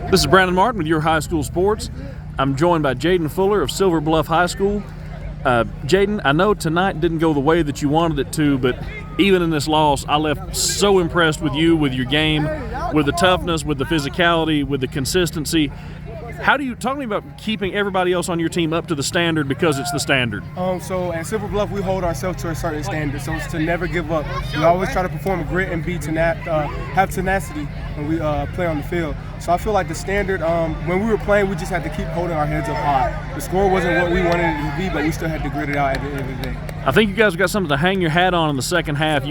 This is Brandon Martin with your high school sports. I'm joined by Jayden Fuller of Silver Bluff High School. Jayden, I know tonight didn't go the way that you wanted it to, but even in this loss, I left so impressed with you, with your game, with the toughness, with the physicality, with the consistency. How do you talk to me about keeping everybody else on your team up to the standard because it's the standard? So at Silver Bluff, we hold ourselves to a certain standard, so it's to never give up. We always try to perform grit and have tenacity when we play on the field. So I feel like the standard, when we were playing, we just had to keep holding our heads up high. The score wasn't what we wanted it to be, but we still had to grit it out at the end of the day. I think you guys got something to hang your hat on in the second half.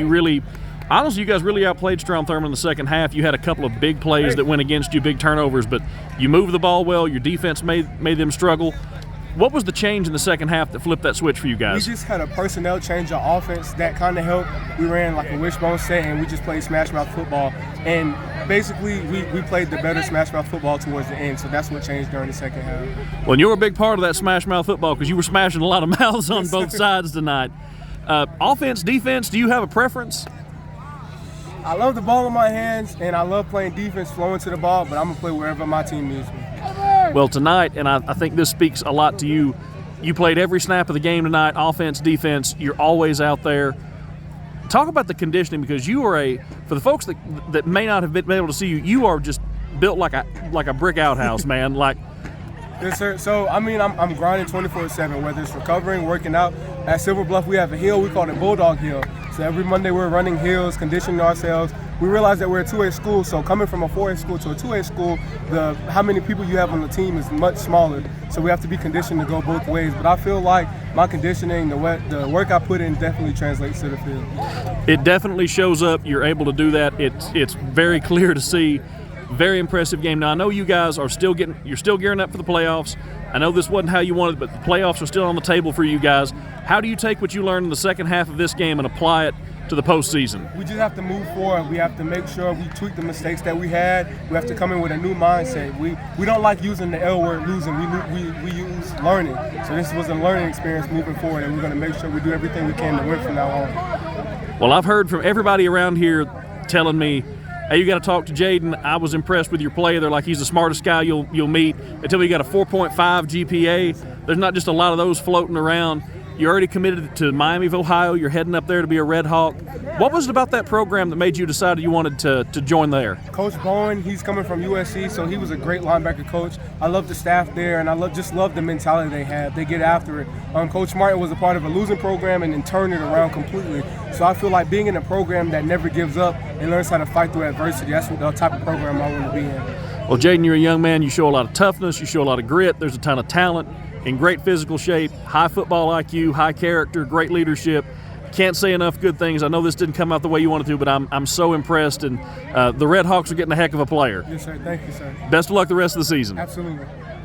Honestly, you guys really outplayed Strom Thurmond in the second half. You had a couple of big plays that went against you, big turnovers, but you moved the ball well. Your defense made them struggle. What was the change in the second half that flipped that switch for you guys? We just had a personnel change of offense that kind of helped. We ran like a wishbone set, and we just played smash mouth football. And basically, we played the better smash mouth football towards the end, so that's what changed during the second half. Well, and you were a big part of that smash mouth football because you were smashing a lot of mouths on both sides tonight. Offense, defense, do you have a preference? I love the ball in my hands, and I love playing defense, flowing to the ball, but I'm going to play wherever my team needs me. Well, tonight, and I think this speaks a lot to you, you played every snap of the game tonight, offense, defense, you're always out there. Talk about the conditioning, because you are for the folks that may not have been able to see you, you are just built like a brick outhouse, man. Yes, sir. So, I'm grinding 24/7, whether it's recovering, working out. At Silver Bluff, we have a hill. We call it Bulldog Hill. So every Monday we're running hills, conditioning ourselves. We realize that we're a 2A school, so coming from a 4A school to a 2A school, how many people you have on the team is much smaller. So we have to be conditioned to go both ways. But I feel like my conditioning, the work I put in definitely translates to the field. It definitely shows up. You're able to do that. It's very clear to see. Very impressive game. Now, I know you guys are you're still gearing up for the playoffs. I know this wasn't how you wanted, but the playoffs are still on the table for you guys. How do you take what you learned in the second half of this game and apply it to the postseason? We just have to move forward. We have to make sure we tweak the mistakes that we had. We have to come in with a new mindset. We don't like using the L word, losing. We use learning. So this was a learning experience moving forward, and we're going to make sure we do everything we can to win from now on. Well, I've heard from everybody around here telling me, hey, you got to talk to Jayden. I was impressed with your play. They're like, he's the smartest guy you'll meet. They tell me you got a 4.5 GPA. There's not just a lot of those floating around. You're already committed to Miami of Ohio. You're heading up there to be a Red Hawk. What was it about that program that made you decide you wanted to join there? Coach Bowen, he's coming from USC, so he was a great linebacker coach. I love the staff there, and I just love the mentality they have. They get after it. Coach Martin was a part of a losing program and then turned it around completely. So I feel like being in a program that never gives up and learns how to fight through adversity, that's the type of program I want to be in. Well, Jayden, you're a young man. You show a lot of toughness. You show a lot of grit. There's a ton of talent. In great physical shape, high football IQ, high character, great leadership. Can't say enough good things. I know this didn't come out the way you wanted to, but I'm so impressed, and the Red Hawks are getting a heck of a player. Yes, sir. Thank you, sir. Best of luck the rest of the season. Absolutely.